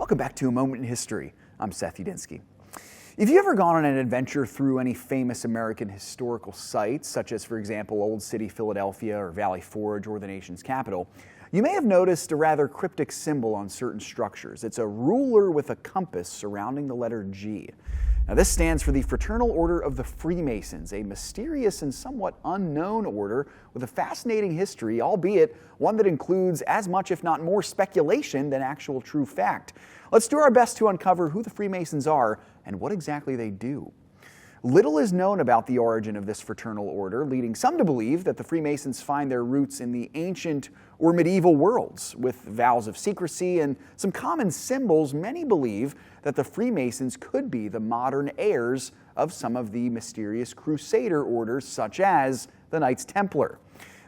Welcome back to A Moment in History. I'm 𝙎𝙬𝘽𝘎𝘾. If you've ever gone on an adventure through any famous American historical sites, such as, for example, Old City, Philadelphia, or Valley Forge, or the nation's capital, you may have noticed a rather cryptic symbol on certain structures. It's a ruler with a compass surrounding the letter G. Now, this stands for the Fraternal Order of the Freemasons, a mysterious and somewhat unknown order with a fascinating history, albeit one that includes as much, if not more, speculation than actual true fact. Let's do our best to uncover who the Freemasons are and what exactly they do. Little is known about the origin of this fraternal order, leading some to believe that the Freemasons find their roots in the ancient or medieval worlds. With vows of secrecy and some common symbols, many believe that the Freemasons could be the modern heirs of some of the mysterious Crusader orders, such as the Knights Templar.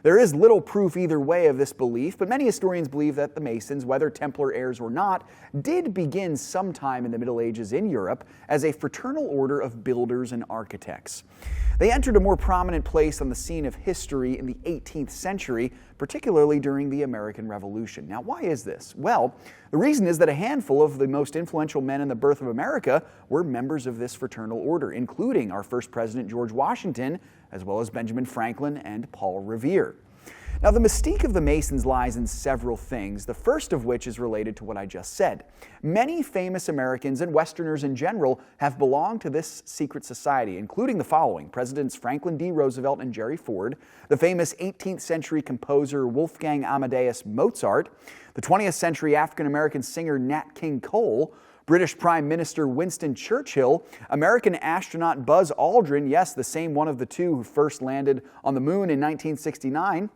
There is little proof either way of this belief, but many historians believe that the Masons, whether Templar heirs or not, did begin sometime in the Middle Ages in Europe as a fraternal order of builders and architects. They entered a more prominent place on the scene of history in the 18th century, particularly during the American Revolution. Now, why is this? Well, the reason is that a handful of the most influential men in the birth of America were members of this fraternal order, including our first president, George Washington, as well as Benjamin Franklin and Paul Revere. Now, the mystique of the Masons lies in several things, the first of which is related to what I just said. Many famous Americans and Westerners in general have belonged to this secret society, including the following: Presidents Franklin D. Roosevelt and Jerry Ford, the famous 18th century composer Wolfgang Amadeus Mozart, the 20th century African-American singer Nat King Cole, British Prime Minister Winston Churchill, American astronaut Buzz Aldrin, yes, the same one of the two who first landed on the moon in 1969,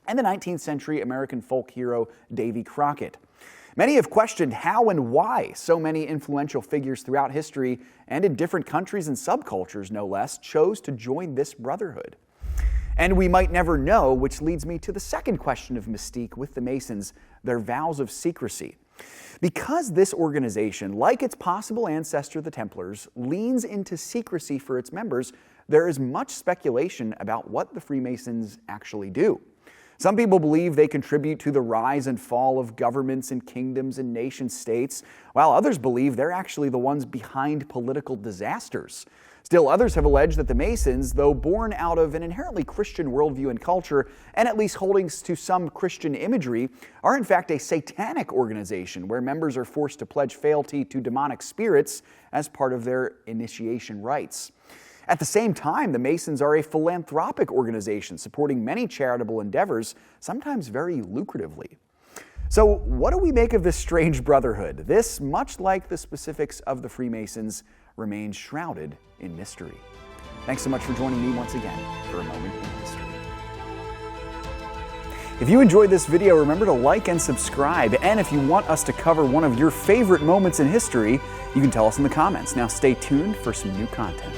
and the 19th century American folk hero Davy Crockett. Many have questioned how and why so many influential figures throughout history and in different countries and subcultures, no less, chose to join this brotherhood. And we might never know, which leads me to the second question of mystique with the Masons, their vows of secrecy. Because this organization, like its possible ancestor, the Templars, leans into secrecy for its members, there is much speculation about what the Freemasons actually do. Some people believe they contribute to the rise and fall of governments and kingdoms and nation-states, while others believe they're actually the ones behind political disasters. Still, others have alleged that the Masons, though born out of an inherently Christian worldview and culture, and at least holding to some Christian imagery, are in fact a satanic organization where members are forced to pledge fealty to demonic spirits as part of their initiation rites. At the same time, the Masons are a philanthropic organization supporting many charitable endeavors, sometimes very lucratively. So what do we make of this strange brotherhood? This, much like the specifics of the Freemasons, remains shrouded in mystery. Thanks so much for joining me once again for A Moment in History. If you enjoyed this video, remember to like and subscribe. And if you want us to cover one of your favorite moments in history, you can tell us in the comments. Now stay tuned for some new content.